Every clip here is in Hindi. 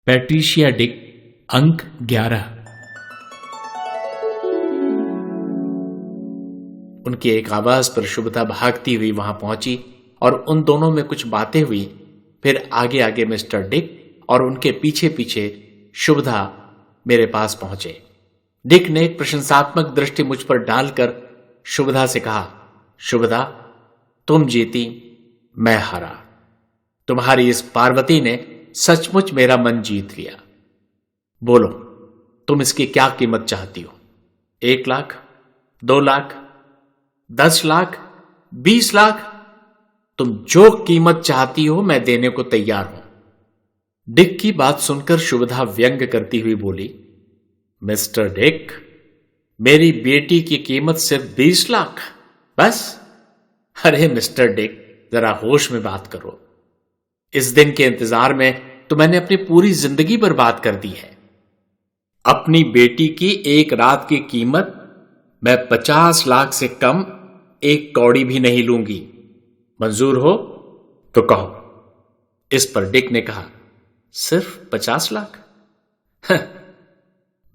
पैट्रिशिया डिक, अंक 11। उनकी एक आवाज पर शुभदा भागती हुई वहां पहुंची और उन दोनों में कुछ बातें हुई। फिर आगे आगे मिस्टर डिक और उनके पीछे पीछे शुभदा मेरे पास पहुंचे। डिक ने एक प्रशंसात्मक दृष्टि मुझ पर डालकर शुभदा से कहा, शुभदा, तुम जीती, मैं हारा। तुम्हारी इस पार्वती ने सचमुच मेरा मन जीत लिया। बोलो, तुम इसकी क्या कीमत चाहती हो? 1 लाख, 2 लाख, 10 लाख, 20 लाख? तुम जो कीमत चाहती हो मैं देने को तैयार हूं। डिक की बात सुनकर शुभदा व्यंग करती हुई बोली, मिस्टर डिक, मेरी बेटी की कीमत सिर्फ 20 लाख? बस? अरे मिस्टर डिक, जरा होश में बात करो। इस दिन के इंतजार में तो मैंने अपनी पूरी जिंदगी बर्बाद कर दी है। अपनी बेटी की एक रात की कीमत मैं 50 लाख से कम 1 कौड़ी भी नहीं लूंगी। मंजूर हो तो कहो। इस पर डिक ने कहा, सिर्फ 50 लाख?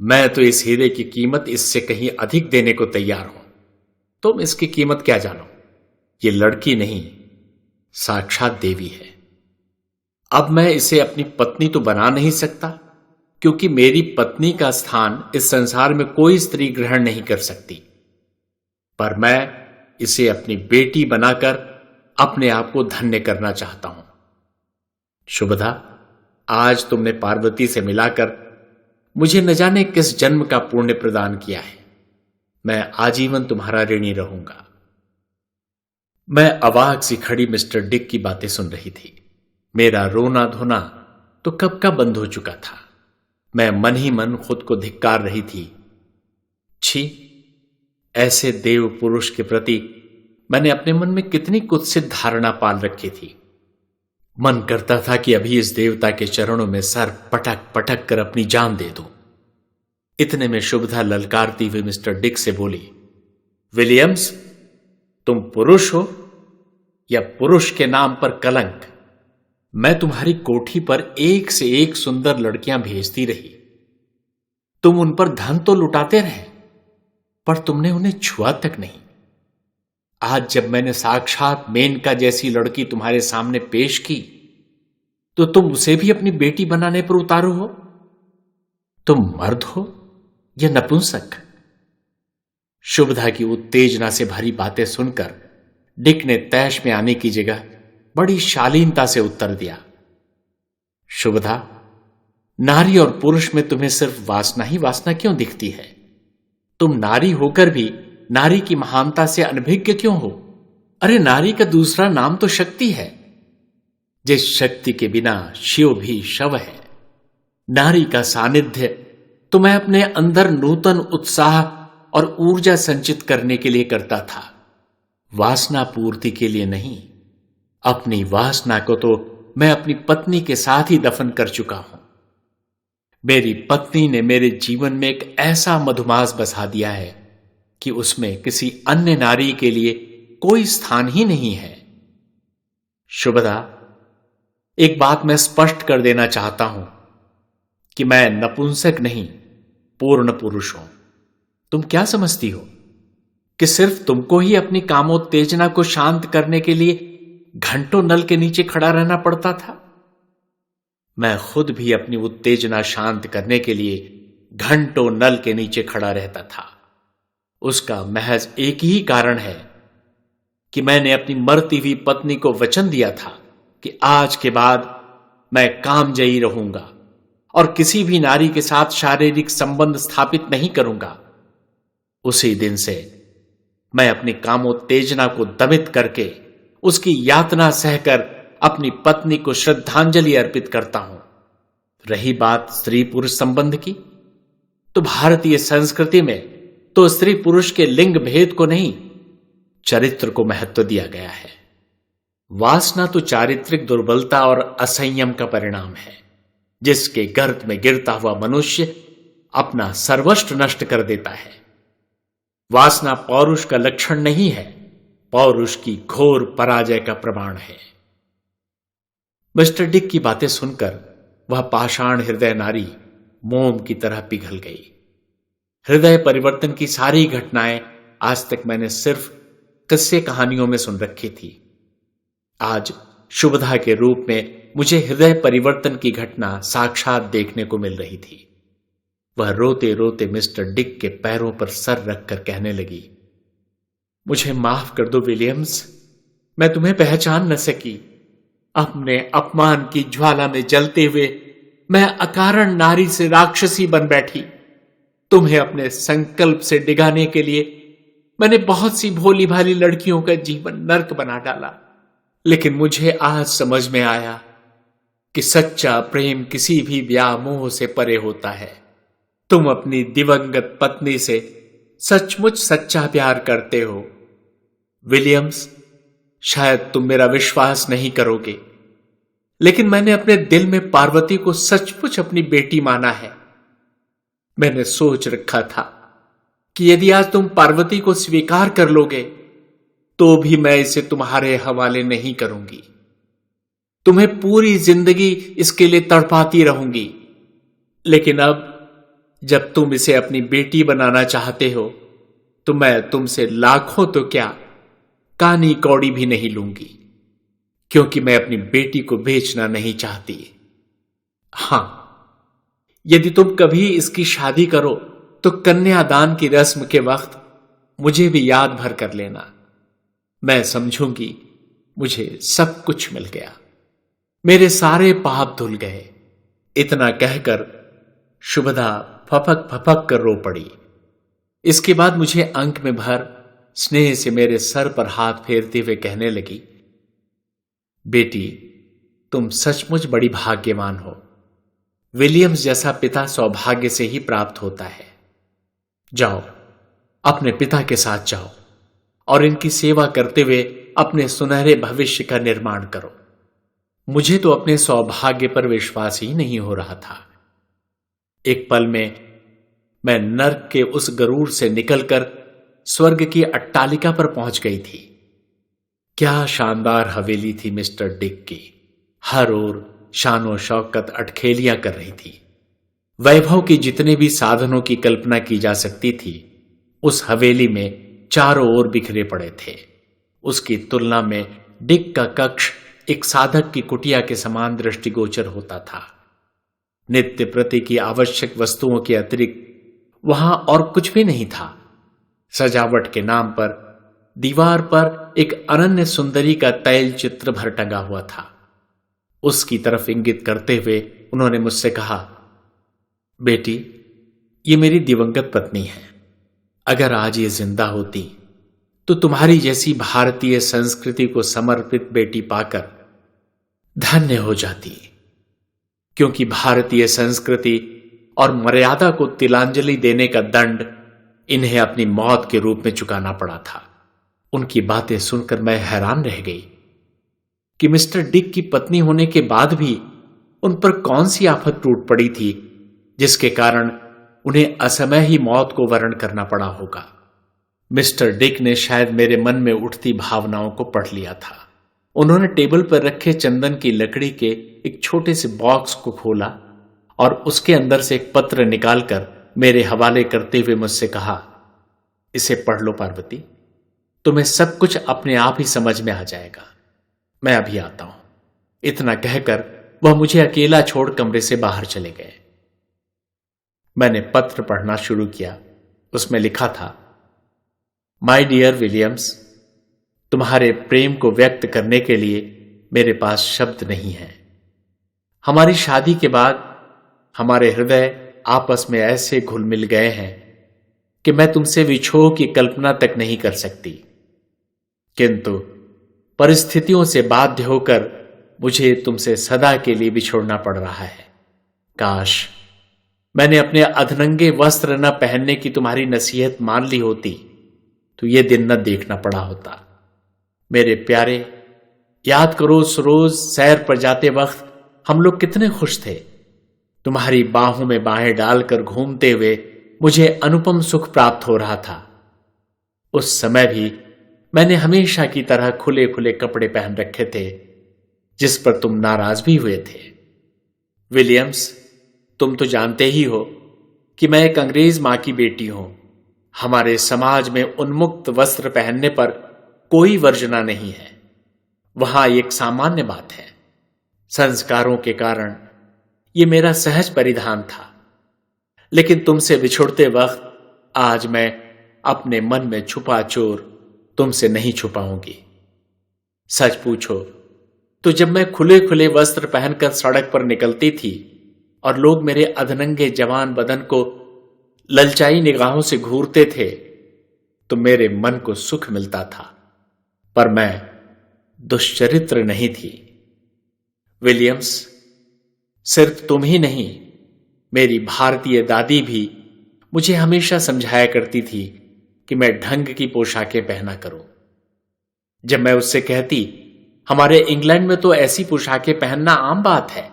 मैं तो इस हीरे की कीमत इससे कहीं अधिक देने को तैयार हूं। तुम इसकी कीमत क्या जानो? ये लड़की नहीं, साक्षात देवी है। अब मैं इसे अपनी पत्नी तो बना नहीं सकता, क्योंकि मेरी पत्नी का स्थान इस संसार में कोई स्त्री ग्रहण नहीं कर सकती, पर मैं इसे अपनी बेटी बनाकर अपने आप को धन्य करना चाहता हूं। शुभदा, आज तुमने पार्वती से मिलाकर मुझे न जाने किस जन्म का पुण्य प्रदान किया है। मैं आजीवन तुम्हारा ऋणी रहूंगा। मैं अवाक सी खड़ी मिस्टर डिक की बातें सुन रही थी। मेरा रोना धोना तो कब का बंद हो चुका था। मैं मन ही मन खुद को धिक्कार रही थी। छी, ऐसे देव पुरुष के प्रति मैंने अपने मन में कितनी कुत्सित धारणा पाल रखी थी। मन करता था कि अभी इस देवता के चरणों में सर पटक पटक कर अपनी जान दे दूं। इतने में शुभदा ललकारती हुई मिस्टर डिक से बोली, विलियम्स, तुम पुरुष हो या पुरुष के नाम पर कलंक? मैं तुम्हारी कोठी पर एक से एक सुंदर लड़कियां भेजती रही। तुम उन पर धन तो लुटाते रहे, पर तुमने उन्हें छुआ तक नहीं। आज जब मैंने साक्षात मेनका जैसी लड़की तुम्हारे सामने पेश की, तो तुम उसे भी अपनी बेटी बनाने पर उतारू हो। तुम मर्द हो या नपुंसक? शुभदा की उत्तेजना से भरी बातें सुनकर डिक ने तैश में आने की जगह बड़ी शालीनता से उत्तर दिया, शुभदा, नारी और पुरुष में तुम्हें सिर्फ वासना ही वासना क्यों दिखती है? तुम नारी होकर भी नारी की महानता से अनभिज्ञ क्यों हो? अरे, नारी का दूसरा नाम तो शक्ति है, जिस शक्ति के बिना शिव भी शव है। नारी का सानिध्य तो मैं अपने अंदर नूतन उत्साह और ऊर्जा संचित करने के लिए करता था, वासना पूर्ति के लिए नहीं। अपनी वासना को तो मैं अपनी पत्नी के साथ ही दफन कर चुका हूं। मेरी पत्नी ने मेरे जीवन में एक ऐसा मधुमास बसा दिया है कि उसमें किसी अन्य नारी के लिए कोई स्थान ही नहीं है। शुभदा, एक बात मैं स्पष्ट कर देना चाहता हूं कि मैं नपुंसक नहीं, पूर्ण पुरुष हूं। तुम क्या समझती हो कि सिर्फ तुमको ही अपनी कामोत्तेजना को शांत करने के लिए घंटों नल के नीचे खड़ा रहना पड़ता था? मैं खुद भी अपनी उत्तेजना शांत करने के लिए घंटों नल के नीचे खड़ा रहता था। उसका महज एक ही कारण है कि मैंने अपनी मरती हुई पत्नी को वचन दिया था कि आज के बाद मैं कामजयी रहूंगा और किसी भी नारी के साथ शारीरिक संबंध स्थापित नहीं करूंगा। उसी दिन से मैं अपनी कामोत्तेजना को दमित करके उसकी यातना सहकर अपनी पत्नी को श्रद्धांजलि अर्पित करता हूं। रही बात स्त्री पुरुष संबंध की, तो भारतीय संस्कृति में तो स्त्री पुरुष के लिंग भेद को नहीं, चरित्र को महत्व दिया गया है। वासना तो चारित्रिक दुर्बलता और असंयम का परिणाम है, जिसके गर्त में गिरता हुआ मनुष्य अपना सर्वस्व नष्ट कर देता है। वासना पौरुष का लक्षण नहीं है, पौरुष की घोर पराजय का प्रमाण है। मिस्टर डिक की बातें सुनकर वह पाषाण हृदय नारी मोम की तरह पिघल गई। हृदय परिवर्तन की सारी घटनाएं आज तक मैंने सिर्फ किस्से कहानियों में सुन रखी थी। आज शुभदा के रूप में मुझे हृदय परिवर्तन की घटना साक्षात देखने को मिल रही थी। वह रोते रोते मिस्टर डिक के पैरों पर सर रखकर कहने लगी, मुझे माफ कर दो विलियम्स, मैं तुम्हें पहचान न सकी। अपने अपमान की ज्वाला में जलते हुए मैं अकारण नारी से राक्षसी बन बैठी। तुम्हें अपने संकल्प से डिगाने के लिए मैंने बहुत सी भोली भाली लड़कियों का जीवन नर्क बना डाला, लेकिन मुझे आज समझ में आया कि सच्चा प्रेम किसी भी व्यामोह से परे होता है। तुम अपनी दिवंगत पत्नी से सचमुच सच्चा प्यार करते हो। विलियम्स, शायद तुम मेरा विश्वास नहीं करोगे, लेकिन मैंने अपने दिल में पार्वती को सचमुच अपनी बेटी माना है। मैंने सोच रखा था कि यदि आज तुम पार्वती को स्वीकार कर लोगे तो भी मैं इसे तुम्हारे हवाले नहीं करूंगी। तुम्हें पूरी जिंदगी इसके लिए तड़पाती रहूंगी, लेकिन अब जब तुम इसे अपनी बेटी बनाना चाहते हो तो मैं तुमसे लाखों तो क्या, कानी कौड़ी भी नहीं लूंगी, क्योंकि मैं अपनी बेटी को बेचना नहीं चाहती। हां, यदि तुम कभी इसकी शादी करो तो कन्यादान की रस्म के वक्त मुझे भी याद भर कर लेना। मैं समझूंगी मुझे सब कुछ मिल गया, मेरे सारे पाप धुल गए। इतना कहकर शुभदा फपक फपक कर रो पड़ी। इसके बाद मुझे अंक में भर स्नेह से मेरे सर पर हाथ फेरते हुए कहने लगी, बेटी, तुम सचमुच बड़ी भाग्यवान हो। विलियम्स जैसा पिता सौभाग्य से ही प्राप्त होता है। जाओ, अपने पिता के साथ जाओ और इनकी सेवा करते हुए अपने सुनहरे भविष्य का निर्माण करो। मुझे तो अपने सौभाग्य पर विश्वास ही नहीं हो रहा था। एक पल में मैं नर्क के उस गरूर से निकलकर स्वर्ग की अट्टालिका पर पहुंच गई थी। क्या शानदार हवेली थी मिस्टर डिक की। हर ओर शानो शौकत अटखेलियां कर रही थी। वैभव की जितने भी साधनों की कल्पना की जा सकती थी उस हवेली में चारों ओर बिखरे पड़े थे। उसकी तुलना में डिक का कक्ष एक साधक की कुटिया के समान दृष्टिगोचर होता था। नित्य प्रति की आवश्यक वस्तुओं के अतिरिक्त वहां और कुछ भी नहीं था। सजावट के नाम पर दीवार पर एक अनन्य सुंदरी का तैल चित्र भर टंगा हुआ था। उसकी तरफ इंगित करते हुए उन्होंने मुझसे कहा, बेटी, ये मेरी दिवंगत पत्नी है। अगर आज ये जिंदा होती तो तुम्हारी जैसी भारतीय संस्कृति को समर्पित बेटी पाकर धन्य हो जाती, क्योंकि भारतीय संस्कृति और मर्यादा को तिलांजलि देने का दंड इन्हें अपनी मौत के रूप में चुकाना पड़ा था। उनकी बातें सुनकर मैं हैरान रह गई कि मिस्टर डिक की पत्नी होने के बाद भी उन पर कौन सी आफत टूट पड़ी थी जिसके कारण उन्हें असमय ही मौत को वरण करना पड़ा होगा। मिस्टर डिक ने शायद मेरे मन में उठती भावनाओं को पढ़ लिया था। उन्होंने टेबल पर रखे चंदन की लकड़ी के एक छोटे से बॉक्स को खोला और उसके अंदर से एक पत्र निकालकर मेरे हवाले करते हुए मुझसे कहा, इसे पढ़ लो पार्वती, तुम्हें सब कुछ अपने आप ही समझ में आ जाएगा। मैं अभी आता हूं। इतना कहकर वह मुझे अकेला छोड़ कमरे से बाहर चले गए। मैंने पत्र पढ़ना शुरू किया। उसमें लिखा था, माय डियर विलियम्स, तुम्हारे प्रेम को व्यक्त करने के लिए मेरे पास शब्द नहीं है। हमारी शादी के बाद हमारे हृदय आपस में ऐसे घुल मिल गए हैं कि मैं तुमसे विछोह की कल्पना तक नहीं कर सकती, किंतु परिस्थितियों से बाध्य होकर मुझे तुमसे सदा के लिए बिछोड़ना पड़ रहा है। काश मैंने अपने अधनंगे वस्त्र न पहनने की तुम्हारी नसीहत मान ली होती तो यह दिन न देखना पड़ा होता। मेरे प्यारे, याद करो उस रोज सैर पर जाते वक्त हम लोग कितने खुश थे। तुम्हारी बाहों में बाहें डालकर घूमते हुए मुझे अनुपम सुख प्राप्त हो रहा था। उस समय भी मैंने हमेशा की तरह खुले खुले कपड़े पहन रखे थे, जिस पर तुम नाराज भी हुए थे। विलियम्स, तुम तो जानते ही हो कि मैं एक अंग्रेज मां की बेटी हूं। हमारे समाज में उन्मुक्त वस्त्र पहनने पर कोई वर्जना नहीं है। वहां एक सामान्य बात है। संस्कारों के कारण यह मेरा सहज परिधान था। लेकिन तुमसे बिछुड़ते वक्त आज मैं अपने मन में छुपा चोर तुमसे नहीं छुपाऊंगी। सच पूछो तो जब मैं खुले खुले वस्त्र पहनकर सड़क पर निकलती थी और लोग मेरे अधनंगे जवान बदन को ललचाई निगाहों से घूरते थे तो मेरे मन को सुख मिलता था, पर मैं दुश्चरित्र नहीं थी। विलियम्स, सिर्फ तुम ही नहीं, मेरी भारतीय दादी भी मुझे हमेशा समझाया करती थी कि मैं ढंग की पोशाकें पहना करूं। जब मैं उससे कहती हमारे इंग्लैंड में तो ऐसी पोशाकें पहनना आम बात है,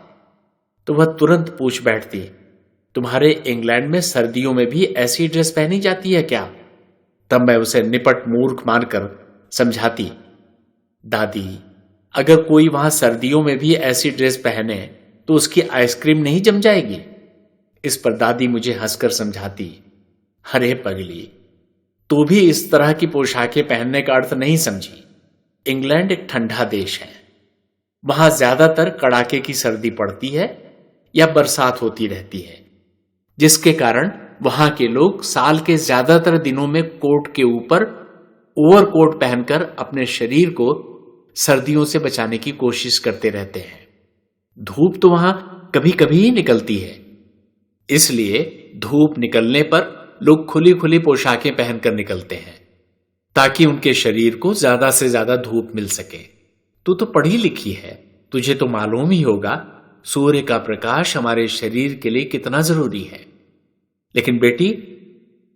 तो वह तुरंत पूछ बैठती, तुम्हारे इंग्लैंड में सर्दियों में भी ऐसी ड्रेस पहनी जाती है क्या? तब मैं उसे निपट मूर्ख मानकर समझाती, दादी, अगर कोई वहां सर्दियों में भी ऐसी ड्रेस पहने तो उसकी आइसक्रीम नहीं जम जाएगी। इस पर दादी मुझे हंसकर समझाती, अरे पगली, तू भी इस तरह की पोशाकें पहनने का अर्थ नहीं समझी। इंग्लैंड एक ठंडा देश है। वहां ज्यादातर कड़ाके की सर्दी पड़ती है या बरसात होती रहती है, जिसके कारण वहां के लोग साल के ज्यादातर दिनों में कोट के ऊपर ओवरकोट पहनकर अपने शरीर को सर्दियों से बचाने की कोशिश करते रहते हैं। धूप तो वहां कभी कभी ही निकलती है, इसलिए धूप निकलने पर लोग खुली खुली पोशाकें पहनकर निकलते हैं ताकि उनके शरीर को ज्यादा से ज्यादा धूप मिल सके। तू तो पढ़ी लिखी है, तुझे तो मालूम ही होगा सूर्य का प्रकाश हमारे शरीर के लिए कितना जरूरी है। लेकिन बेटी,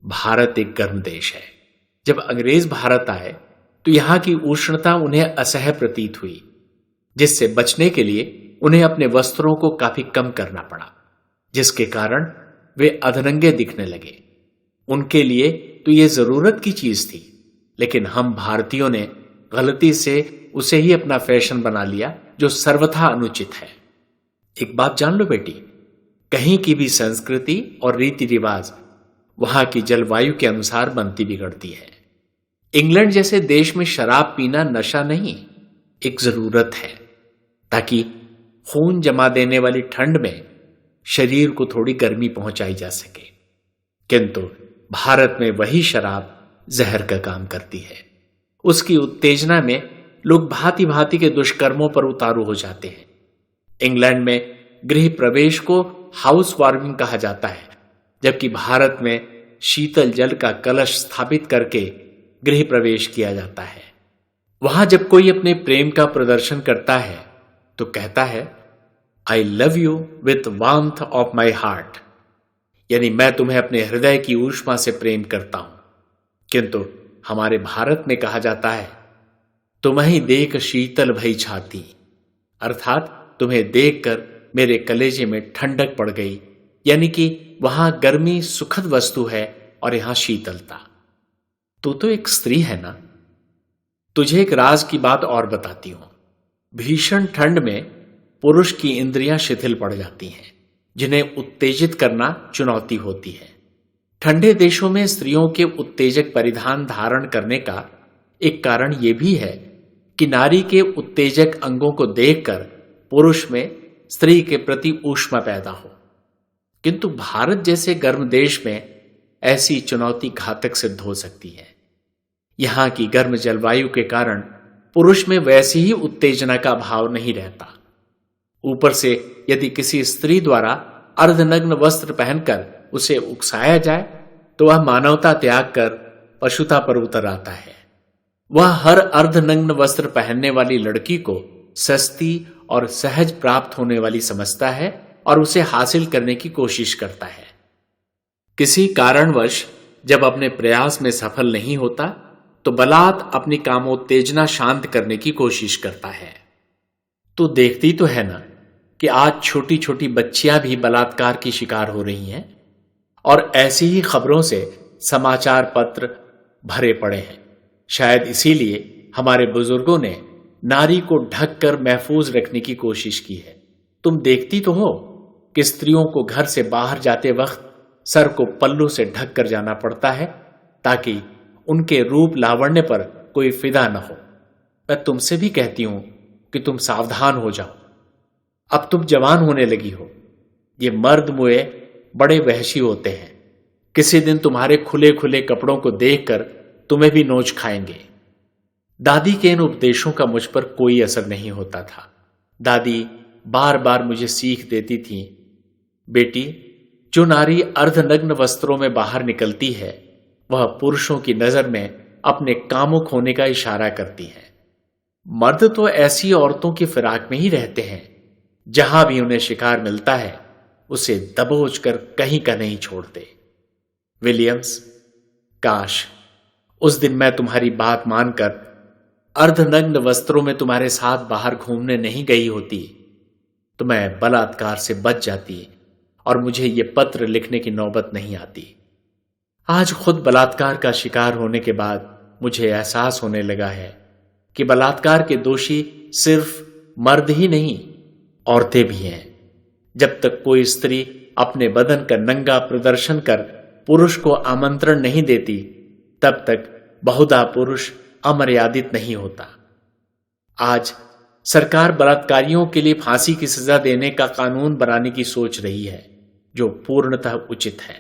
भारत एक गर्म देश है। जब अंग्रेज भारत आए तो यहां की उष्णता उन्हें असह्य प्रतीत हुई, जिससे बचने के लिए उन्हें अपने वस्त्रों को काफी कम करना पड़ा, जिसके कारण वे अधनंगे दिखने लगे। उनके लिए तो यह जरूरत की चीज थी, लेकिन हम भारतीयों ने गलती से उसे ही अपना फैशन बना लिया, जो सर्वथा अनुचित है। एक बात जान लो बेटी, कहीं की भी संस्कृति और रीति रिवाज वहां की जलवायु के अनुसार बनती बिगड़ती है। इंग्लैंड जैसे देश में शराब पीना नशा नहीं, एक जरूरत है, ताकि खून जमा देने वाली ठंड में शरीर को थोड़ी गर्मी पहुंचाई जा सके। किंतु भारत में वही शराब जहर का काम करती है। उसकी उत्तेजना में लोग भांति भांति के दुष्कर्मों पर उतारू हो जाते हैं। इंग्लैंड में गृह प्रवेश को हाउस वार्मिंग कहा जाता है, जबकि भारत में शीतल जल का कलश स्थापित करके गृह प्रवेश किया जाता है। वहां जब कोई अपने प्रेम का प्रदर्शन करता है तो कहता है, I love you with warmth of my heart, यानी मैं तुम्हें अपने हृदय की ऊष्मा से प्रेम करता हूं। किंतु हमारे भारत में कहा जाता है, तुम्हें देख शीतल भई छाती, अर्थात तुम्हें देखकर मेरे कलेजे में ठंडक पड़ गई, यानी कि वहां गर्मी सुखद वस्तु है और यहां शीतलता। तू तो एक स्त्री है ना। तुझे एक राज की बात और बताती हूं। भीषण ठंड में पुरुष की इंद्रियां शिथिल पड़ जाती हैं, जिन्हें उत्तेजित करना चुनौती होती है। ठंडे देशों में स्त्रियों के उत्तेजक परिधान धारण करने का एक कारण यह भी है कि नारी के उत्तेजक अंगों को देखकर पुरुष में स्त्री के प्रति ऊष्मा पैदा हो। किंतु भारत जैसे गर्म देश में ऐसी चुनौती घातक सिद्ध हो सकती है। यहां की गर्म जलवायु के कारण पुरुष में वैसी ही उत्तेजना का भाव नहीं रहता। ऊपर से यदि किसी स्त्री द्वारा अर्धनग्न वस्त्र पहनकर उसे उकसाया जाए तो वह मानवता त्याग कर पशुता पर उतर आता है। वह हर अर्धनग्न वस्त्र पहनने वाली लड़की को सस्ती और सहज प्राप्त होने वाली समझता है और उसे हासिल करने की कोशिश करता है। किसी कारणवश जब अपने प्रयास में सफल नहीं होता तो बलात् अपनी कामोत्तेजना शांत करने की कोशिश करता है। तो देखती तो है ना कि आज छोटी छोटी बच्चियां भी बलात्कार की शिकार हो रही हैं, और ऐसी ही खबरों से समाचार पत्र भरे पड़े हैं। शायद इसीलिए हमारे बुजुर्गों ने नारी को ढक कर महफूज रखने की कोशिश की है। तुम देखती तो हो कि स्त्रियों को घर से बाहर जाते वक्त सर को पल्लू से ढक कर जाना पड़ता है ताकि उनके रूप लावण्य पर कोई फिदा न हो। मैं तुमसे भी कहती हूं कि तुम सावधान हो जाओ। अब तुम जवान होने लगी हो। ये मर्द मुए बड़े वहशी होते हैं। किसी दिन तुम्हारे खुले खुले कपड़ों को देखकर तुम्हें भी नोच खाएंगे। दादी के इन उपदेशों का मुझ पर कोई असर नहीं होता था। दादी बार बार मुझे सीख देती थी, बेटी, जो नारी अर्धनग्न वस्त्रों में बाहर निकलती है वह पुरुषों की नजर में अपने कामुक होने का इशारा करती है। मर्द तो ऐसी औरतों की फिराक में ही रहते हैं, जहां भी उन्हें शिकार मिलता है उसे दबोच कर कहीं का नहीं छोड़ते। विलियम्स, काश उस दिन मैं तुम्हारी बात मानकर अर्धनग्न वस्त्रों में तुम्हारे साथ बाहर घूमने नहीं गई होती तो मैं बलात्कार से बच जाती और मुझे यह पत्र लिखने की नौबत नहीं आती। आज खुद बलात्कार का शिकार होने के बाद मुझे एहसास होने लगा है कि बलात्कार के दोषी सिर्फ मर्द ही नहीं, औरतें भी हैं। जब तक कोई स्त्री अपने बदन का नंगा प्रदर्शन कर पुरुष को आमंत्रण नहीं देती तब तक बहुधा पुरुष अमर्यादित नहीं होता। आज सरकार बलात्कारियों के लिए फांसी की सजा देने का कानून बनाने की सोच रही है, जो पूर्णतः उचित है।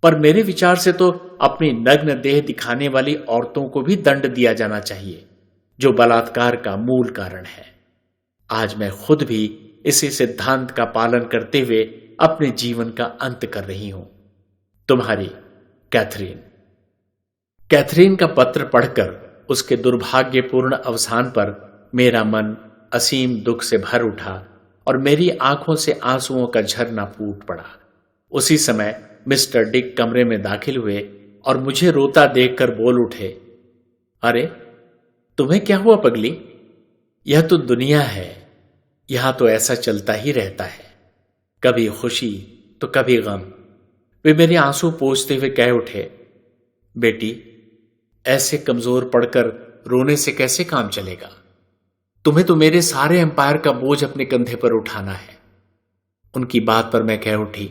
पर मेरे विचार से तो अपनी नग्न देह दिखाने वाली औरतों को भी दंड दिया जाना चाहिए, जो बलात्कार का मूल कारण है। आज मैं खुद भी इसी सिद्धांत का पालन करते हुए अपने जीवन का अंत कर रही हूं। तुम्हारी कैथरीन। कैथरीन का पत्र पढ़कर उसके दुर्भाग्यपूर्ण अवसान पर मेरा मन असीम दुख से भर उठा और मेरी आंखों से आंसुओं का झरना फूट पड़ा। उसी समय मिस्टर डिक कमरे में दाखिल हुए और मुझे रोता देखकर बोल उठे, अरे तुम्हें क्या हुआ पगली? यह तो दुनिया है, यहां तो ऐसा चलता ही रहता है, कभी खुशी तो कभी गम। वे मेरे आंसू पोंछते हुए कह उठे, बेटी, ऐसे कमजोर पड़कर रोने से कैसे काम चलेगा? तुम्हें तो मेरे सारे एम्पायर का बोझ अपने कंधे पर उठाना है। उनकी बात पर मैं कह उठी,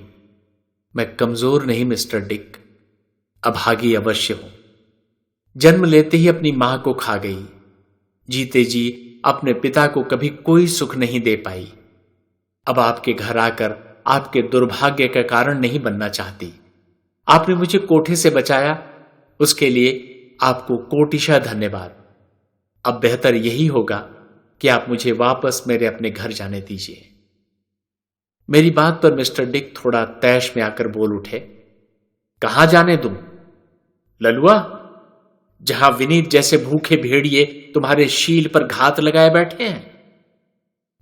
मैं कमजोर नहीं मिस्टर डिक, अभागी अवश्य हूं। जन्म लेते ही अपनी मां को खा गई, जीते जी अपने पिता को कभी कोई सुख नहीं दे पाई। अब आपके घर आकर आपके दुर्भाग्य का कारण नहीं बनना चाहती। आपने मुझे कोठे से बचाया, उसके लिए आपको कोटिशा धन्यवाद। अब बेहतर यही होगा कि आप मुझे वापस मेरे अपने घर जाने दीजिए। मेरी बात पर मिस्टर डिक थोड़ा तैश में आकर बोल उठे, कहां जाने तुम? ललुआ, जहां विनीत जैसे भूखे भेड़िए तुम्हारे शील पर घात लगाए बैठे हैं।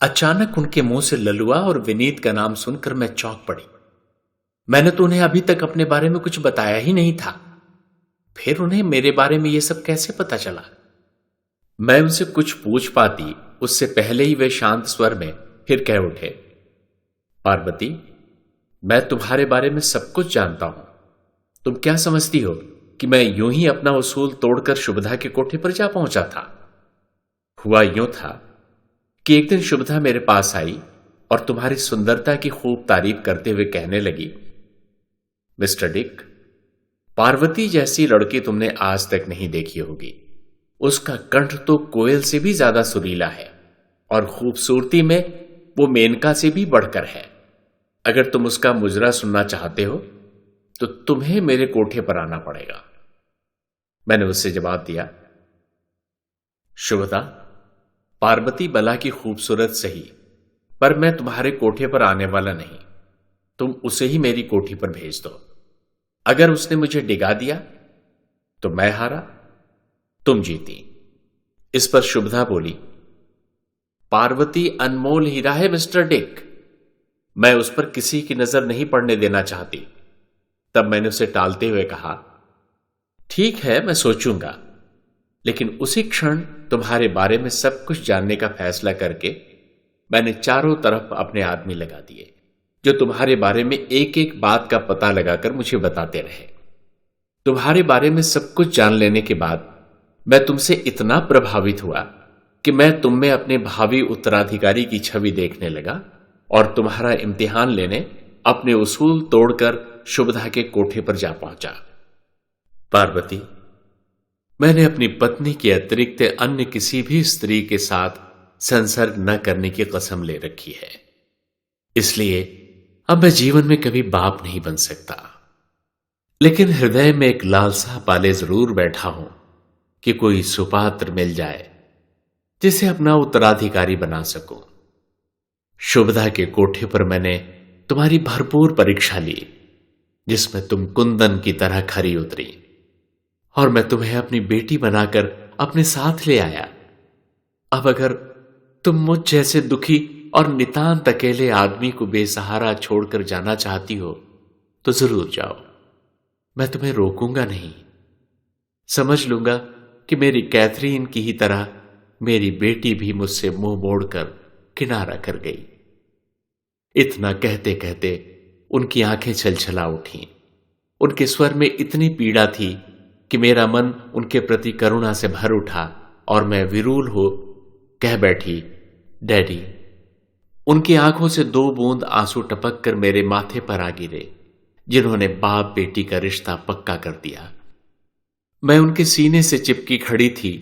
अचानक उनके मुंह से ललुआ और विनीत का नाम सुनकर मैं चौंक पड़ी। मैंने तो उन्हें अभी तक अपने बारे में कुछ बताया ही नहीं था, फिर उन्हें मेरे बारे में यह सब कैसे पता चला? मैं उनसे कुछ पूछ पाती उससे पहले ही वे शांत स्वर में फिर कह उठे, पार्वती, मैं तुम्हारे बारे में सब कुछ जानता हूं। तुम क्या समझती हो कि मैं यूं ही अपना उसूल तोड़कर शुभदा के कोठे पर जा पहुंचा था? हुआ यूं था कि एक दिन शुभदा मेरे पास आई और तुम्हारी सुंदरता की खूब तारीफ करते हुए कहने लगी, मिस्टर डिक, पार्वती जैसी लड़की तुमने आज तक नहीं देखी होगी। उसका कंठ तो कोयल से भी ज्यादा सुरीला है और खूबसूरती में वो मेनका से भी बढ़कर है। अगर तुम उसका मुजरा सुनना चाहते हो तो तुम्हें मेरे कोठे पर आना पड़ेगा। मैंने उससे जवाब दिया, शुभदा, पार्वती बला की खूबसूरत सही, पर मैं तुम्हारे कोठे पर आने वाला नहीं। तुम उसे ही मेरी कोठी पर भेज दो। अगर उसने मुझे डिगा दिया तो मैं हारा, तुम जीती। इस पर शुभदा बोली, पार्वती अनमोल हीरा है मिस्टर डिक, मैं उस पर किसी की नजर नहीं पड़ने देना चाहती। तब मैंने उसे टालते हुए कहा, ठीक है, मैं सोचूंगा। लेकिन उसी क्षण तुम्हारे बारे में सब कुछ जानने का फैसला करके मैंने चारों तरफ अपने आदमी लगा दिए, जो तुम्हारे बारे में एक एक बात का पता लगाकर मुझे बताते रहे। तुम्हारे बारे में सब कुछ जान लेने के बाद मैं तुमसे इतना प्रभावित हुआ कि मैं तुम में अपने भावी उत्तराधिकारी की छवि देखने लगा और तुम्हारा इम्तिहान लेने अपने उसूल तोड़कर शुभदा के कोठे पर जा पहुंचा। पार्वती, मैंने अपनी पत्नी के अतिरिक्त अन्य किसी भी स्त्री के साथ संसर्ग न करने की कसम ले रखी है, इसलिए अब मैं जीवन में कभी बाप नहीं बन सकता। लेकिन हृदय में एक लालसा पाले जरूर बैठा हूं कि कोई सुपात्र मिल जाए जिसे अपना उत्तराधिकारी बना सकूं। शुभदा के कोठे पर मैंने तुम्हारी भरपूर परीक्षा ली, जिसमें तुम कुंदन की तरह खरी उतरी, और मैं तुम्हें अपनी बेटी बनाकर अपने साथ ले आया। अब अगर तुम मुझ जैसे दुखी और नितांत अकेले आदमी को बेसहारा छोड़कर जाना चाहती हो तो जरूर जाओ, मैं तुम्हें रोकूंगा नहीं। समझ लूंगा कि मेरी कैथरीन की ही तरह मेरी बेटी भी मुझसे मुंह मोड़कर किनारा कर गई। इतना कहते कहते उनकी आंखें छलछला उठी। उनके स्वर में इतनी पीड़ा थी कि मेरा मन उनके प्रति करुणा से भर उठा और मैं विरूल हो कह बैठी, डैडी। उनकी आंखों से 2 बूंद आंसू टपक कर मेरे माथे पर आ गिरे, जिन्होंने बाप बेटी का रिश्ता पक्का कर दिया। मैं उनके सीने से चिपकी खड़ी थी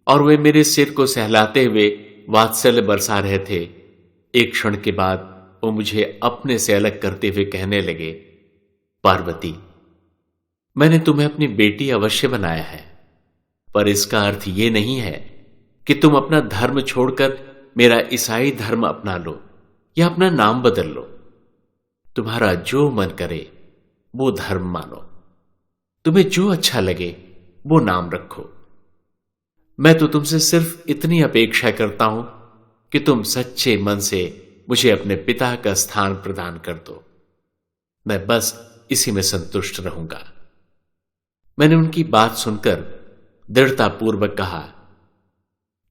और वे मेरे सिर को सहलाते हुए वात्सल्य बरसा रहे थे। एक क्षण के बाद वो मुझे अपने से अलग करते हुए कहने लगे, पार्वती, मैंने तुम्हें अपनी बेटी अवश्य बनाया है, पर इसका अर्थ यह नहीं है कि तुम अपना धर्म छोड़कर मेरा ईसाई धर्म अपना लो या अपना नाम बदल लो। तुम्हारा जो मन करे वो धर्म मानो, तुम्हें जो अच्छा लगे वो नाम रखो। मैं तो तुमसे सिर्फ इतनी अपेक्षा करता हूं कि तुम सच्चे मन से मुझे अपने पिता का स्थान प्रदान कर दो। मैं बस इसी में संतुष्ट रहूंगा। मैंने उनकी बात सुनकर दृढ़तापूर्वक कहा,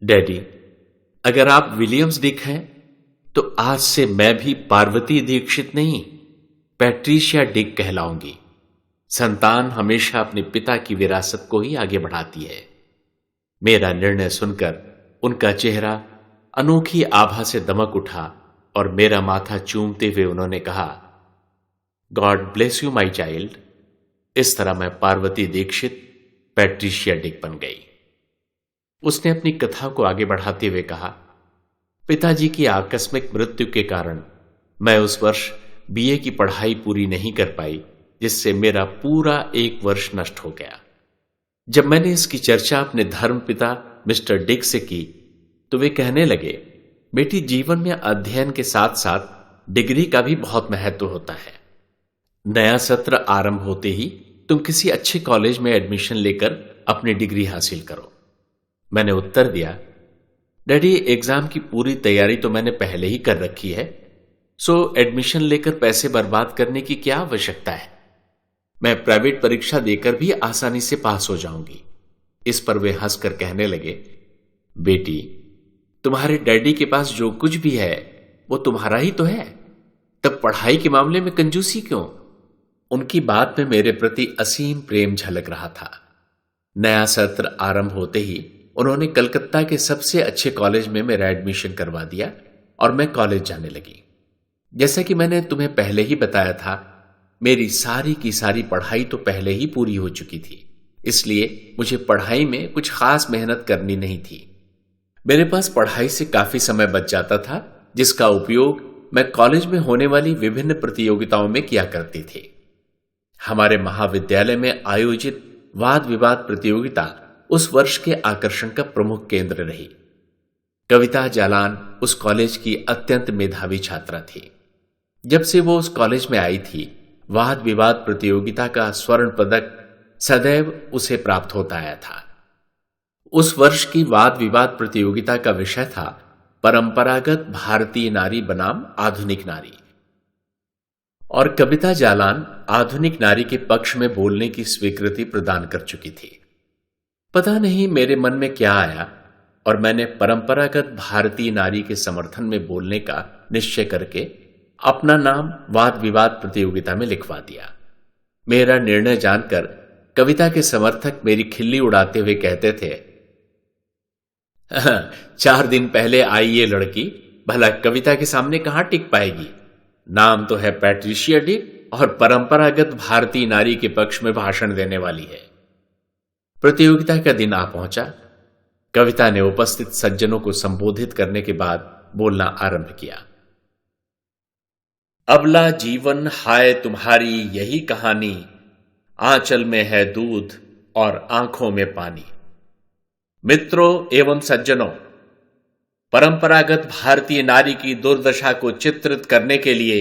डैडी, अगर आप विलियम्स डिक हैं तो आज से मैं भी पार्वती दीक्षित नहीं, पैट्रिशिया डिक कहलाऊंगी। संतान हमेशा अपने पिता की विरासत को ही आगे बढ़ाती है। मेरा निर्णय सुनकर उनका चेहरा अनोखी आभा से दमक उठा और मेरा माथा चूमते हुए उन्होंने कहा, God bless you my child. इस तरह मैं पार्वती दीक्षित पैट्रिशिया डिक बन गई। उसने अपनी कथा को आगे बढ़ाते हुए कहा, पिताजी की आकस्मिक मृत्यु के कारण मैं उस वर्ष बीए की पढ़ाई पूरी नहीं कर पाई, जिससे मेरा पूरा 1 वर्ष नष्ट हो गया। जब मैंने इसकी चर्चा अपने धर्मपिता मिस्टर डिक से की तो वे कहने लगे, बेटी, जीवन में अध्ययन के साथ साथ डिग्री का भी बहुत महत्व होता है। नया सत्र आरंभ होते ही तुम किसी अच्छे कॉलेज में एडमिशन लेकर अपनी डिग्री हासिल करो। मैंने उत्तर दिया, डैडी, एग्जाम की पूरी तैयारी तो मैंने पहले ही कर रखी है, सो एडमिशन लेकर पैसे बर्बाद करने की क्या आवश्यकता है। मैं प्राइवेट परीक्षा देकर भी आसानी से पास हो जाऊंगी। इस पर वे हंसकर कहने लगे, बेटी, तुम्हारे डैडी के पास जो कुछ भी है वो तुम्हारा ही तो है, तब पढ़ाई के मामले में कंजूसी क्यों। उनकी बात में मेरे प्रति असीम प्रेम झलक रहा था। नया सत्र आरंभ होते ही उन्होंने कलकत्ता के सबसे अच्छे कॉलेज में मेरा एडमिशन करवा दिया और मैं कॉलेज जाने लगी। जैसा कि मैंने तुम्हें पहले ही बताया था, मेरी सारी की सारी पढ़ाई तो पहले ही पूरी हो चुकी थी, इसलिए मुझे पढ़ाई में कुछ खास मेहनत करनी नहीं थी। मेरे पास पढ़ाई से काफी समय बच जाता था, जिसका उपयोग मैं कॉलेज में होने वाली विभिन्न प्रतियोगिताओं में किया करती थी। हमारे महाविद्यालय में आयोजित वाद विवाद प्रतियोगिता उस वर्ष के आकर्षण का प्रमुख केंद्र रही। कविता जालान उस कॉलेज की अत्यंत मेधावी छात्रा थी। जब से वो उस कॉलेज में आई थी, वाद विवाद प्रतियोगिता का स्वर्ण पदक सदैव उसे प्राप्त होता आया था। उस वर्ष की वाद विवाद प्रतियोगिता का विषय था परंपरागत भारतीय नारी बनाम आधुनिक नारी, और कविता जालान आधुनिक नारी के पक्ष में बोलने की स्वीकृति प्रदान कर चुकी थी। पता नहीं मेरे मन में क्या आया और मैंने परंपरागत भारतीय नारी के समर्थन में बोलने का निश्चय करके अपना नाम वाद विवाद प्रतियोगिता में लिखवा दिया। मेरा निर्णय जानकर कविता के समर्थक मेरी खिल्ली उड़ाते हुए कहते थे, 4 दिन पहले आई ये लड़की भला कविता के सामने कहां टिक पाएगी? नाम तो है पैट्रिशिया डिक और परंपरागत भारतीय नारी के पक्ष में भाषण देने वाली है। प्रतियोगिता का दिन आ पहुंचा। कविता ने उपस्थित सज्जनों को संबोधित करने के बाद बोलना आरंभ किया। अबला जीवन हाय तुम्हारी यही कहानी, आंचल में है दूध और आंखों में पानी। मित्रों एवं सज्जनों, परंपरागत भारतीय नारी की दुर्दशा को चित्रित करने के लिए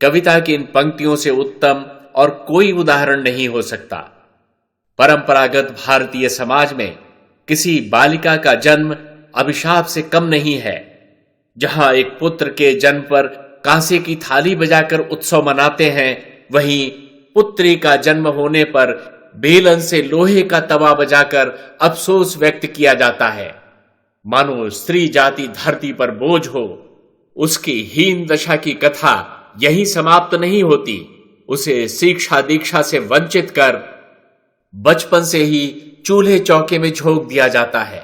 कविता की इन पंक्तियों से उत्तम और कोई उदाहरण नहीं हो सकता। परंपरागत भारतीय समाज में किसी बालिका का जन्म अभिशाप से कम नहीं है। जहां एक पुत्र के जन्म पर कांसे की थाली बजाकर उत्सव मनाते हैं, वहीं पुत्री का जन्म होने पर बेलन से लोहे का तवा बजाकर अफसोस व्यक्त किया जाता है, मानो स्त्री जाति धरती पर बोझ हो। उसकी हीन दशा की कथा यही समाप्त नहीं होती। उसे शिक्षा दीक्षा से वंचित कर बचपन से ही चूल्हे चौके में झोंक दिया जाता है।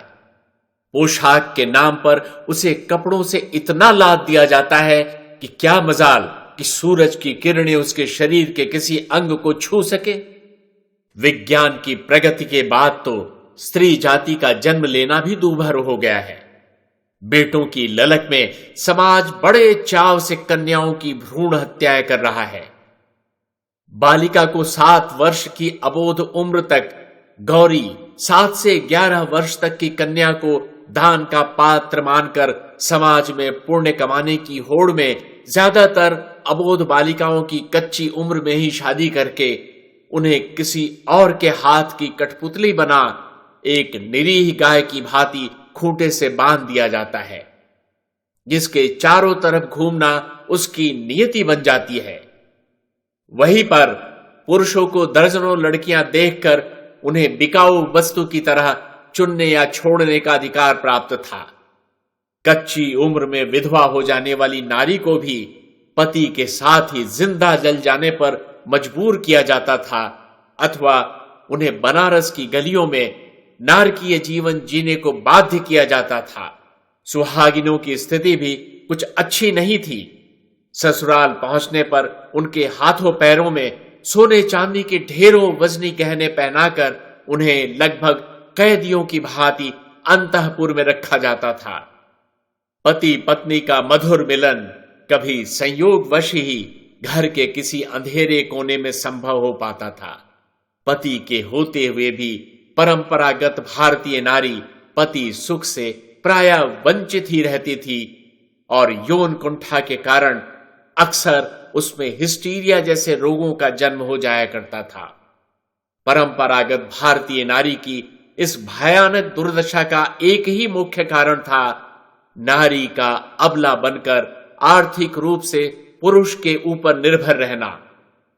पोशाक के नाम पर उसे कपड़ों से इतना लाद दिया जाता है कि क्या मजाल कि सूरज की किरणें उसके शरीर के किसी अंग को छू सके। विज्ञान की प्रगति के बाद तो स्त्री जाति का जन्म लेना भी दूभर हो गया है। बेटों की ललक में समाज बड़े चाव से कन्याओं की भ्रूण हत्याएं कर रहा है। बालिका को 7 वर्ष की अबोध उम्र तक गौरी, 7 से 11 वर्ष तक की कन्या को दान का पात्र मानकर समाज में पुण्य कमाने की होड़ में ज्यादातर अबोध बालिकाओं की कच्ची उम्र में ही शादी करके उन्हें किसी और के हाथ की कठपुतली बना एक निरीह गाय की भांति खूंटे से बांध दिया जाता है, जिसके चारों तरफ घूमना उसकी नियति बन जाती है। वहीं पर पुरुषों को दर्जनों लड़कियां देखकर उन्हें बिकाऊ वस्तु की तरह चुनने या छोड़ने का अधिकार प्राप्त था। कच्ची उम्र में विधवा हो जाने वाली नारी को भी पति के साथ ही जिंदा जल जाने पर मजबूर किया जाता था, अथवा उन्हें बनारस की गलियों में नारकीय जीवन जीने को बाध्य किया जाता था। सुहागिनों की स्थिति भी कुछ अच्छी नहीं थी। ससुराल पहुंचने पर उनके हाथों पैरों में सोने चांदी के ढेरों वजनी गहने पहनाकर उन्हें लगभग कैदियों की भांति अंतःपुर में रखा जाता था। पति पत्नी का मधुर मिलन कभी संयोगवश ही घर के किसी अंधेरे कोने में संभव हो पाता था। पति के होते हुए भी परंपरागत भारतीय नारी पति सुख से प्रायः वंचित ही रहती थी और यौन कुंठा के कारण अक्सर उसमें हिस्टीरिया जैसे रोगों का जन्म हो जाया करता था। परंपरागत भारतीय नारी की इस भयानक दुर्दशा का एक ही मुख्य कारण था, नारी का अबला बनकर आर्थिक रूप से पुरुष के ऊपर निर्भर रहना।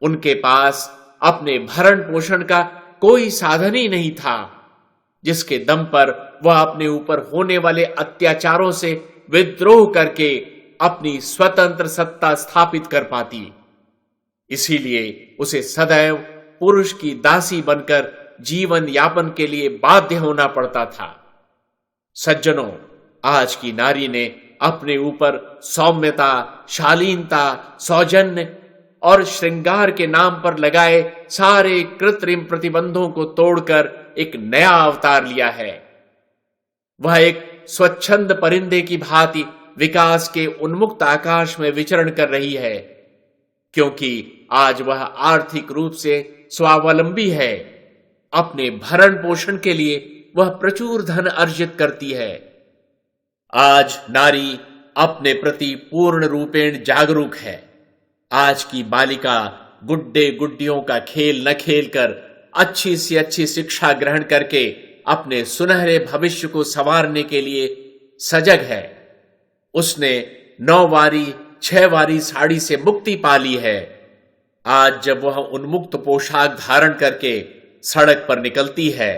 उनके पास अपने भरण पोषण का कोई साधन ही नहीं था, जिसके दम पर वह अपने ऊपर होने वाले अत्याचारों से विद्रोह करके अपनी स्वतंत्र सत्ता स्थापित कर पाती। इसीलिए उसे सदैव पुरुष की दासी बनकर जीवन यापन के लिए बाध्य होना पड़ता था। सज्जनों, आज की नारी ने अपने ऊपर सौम्यता, शालीनता, सौजन्य और श्रृंगार के नाम पर लगाए सारे कृत्रिम प्रतिबंधों को तोड़कर एक नया अवतार लिया है। वह एक स्वच्छंद परिंदे की भांति विकास के उन्मुक्त आकाश में विचरण कर रही है, क्योंकि आज वह आर्थिक रूप से स्वावलंबी है। अपने भरण पोषण के लिए वह प्रचुर धन अर्जित करती है। आज नारी अपने प्रति पूर्ण रूपेण जागरूक है। आज की बालिका गुड्डे गुड्डियों का खेल न खेलकर अच्छी से अच्छी शिक्षा ग्रहण करके अपने सुनहरे भविष्य को संवारने के लिए सजग है। उसने 9 वारी 6 वारी साड़ी से मुक्ति पा ली है। आज जब वह उन्मुक्त पोशाक धारण करके सड़क पर निकलती है,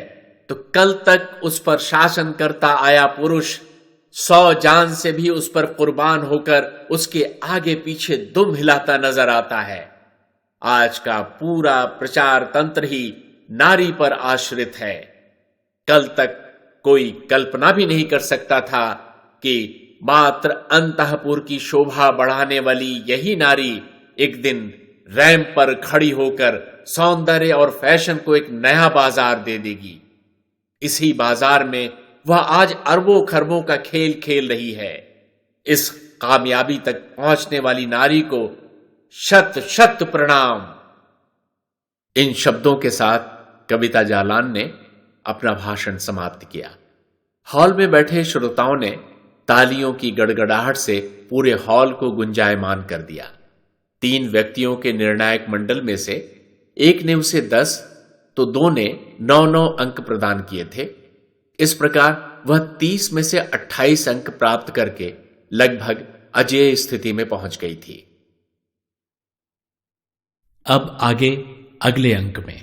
तो कल तक उस पर शासन करता आया पुरुष 100 जान से भी उस पर कुर्बान होकर उसके आगे पीछे दुम हिलाता नजर आता है। आज का पूरा प्रचार तंत्र ही नारी पर आश्रित है। कल तक कोई कल्पना भी नहीं कर सकता था कि मात्र अंतःपुर की शोभा बढ़ाने वाली यही नारी एक दिन रैंप पर खड़ी होकर सौंदर्य और फैशन को एक नया बाजार दे देगी। इसी बाजार में वह आज अरबों खरबों का खेल खेल रही है। इस कामयाबी तक पहुंचने वाली नारी को शत शत प्रणाम। इन शब्दों के साथ कविता जालान ने अपना भाषण समाप्त किया। हॉल में बैठे श्रोताओं ने तालियों की गड़गड़ाहट से पूरे हॉल को गुंजायमान कर दिया। 3 व्यक्तियों के निर्णायक मंडल में से एक ने उसे 10 तो 2 ने 9-9 अंक प्रदान किए थे। इस प्रकार वह 30 में से 28 अंक प्राप्त करके लगभग अजेय स्थिति में पहुंच गई थी। अब आगे अगले अंक में